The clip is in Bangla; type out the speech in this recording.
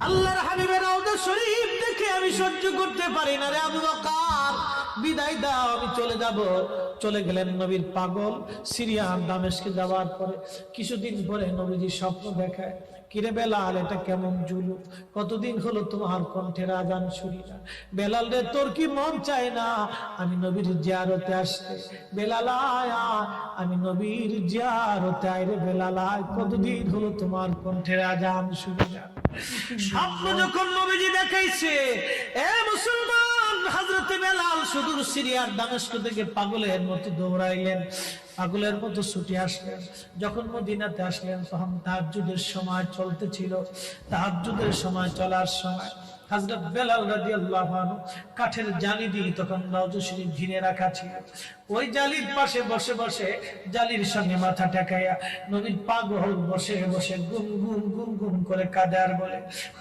আল্লাহর হাবিবের রওজা শরীফ দেখে আমি সহ্য করতে পারি না রে আবু বকর, বিদায় দাও, আমি চলে যাব। চলে গেলেন নবীর পাগল। সিরিয়া দামেস্কে যাওয়ার পরে কিছুদিন পরে নবীজি স্বপ্ন দেখায়, কিরে বেলাল, এটা কেমন জুলুম, কতদিন হলো তোমার কণ্ঠের আজান শুনি না। বেলাল রে, তোর কি মন চায় না আমি নবীর জিয়ারতে আসতে? বেলাল আয়, আমি নবীর জিয়ারতে আয় রে বেলাল আয়, কতদিন হলো তোমার কণ্ঠের আজান শুনি না। স্বপ্ন যখন নবীজি দেখাইছে, এ মুসলমান, হযরতে বেলাল সুদূর সিরিয়ার দামেস্ক থেকে পাগলের মতো দৌড়াইলেন, পাগলের মতো ছুটে আসলেন। যখন মদিনাতে আসলেন তখন তাহাজ্জুদের সময় চলতেছিল। তাহাজ্জুদের সময় চলার সময় হযরত বেলাল রাদিয়াল্লাহু আনহু কাঠের জালি দিয়ে তখন রওজা শরীফ ঘিরে রাখা ছিল। ওই জালির পাশে বসে বসে জালির সঙ্গে মাথা ঠেকাইয়া নবীর পাগল বসে বসে গুম গুম গুম গুম করে কাঁদে আর বলে,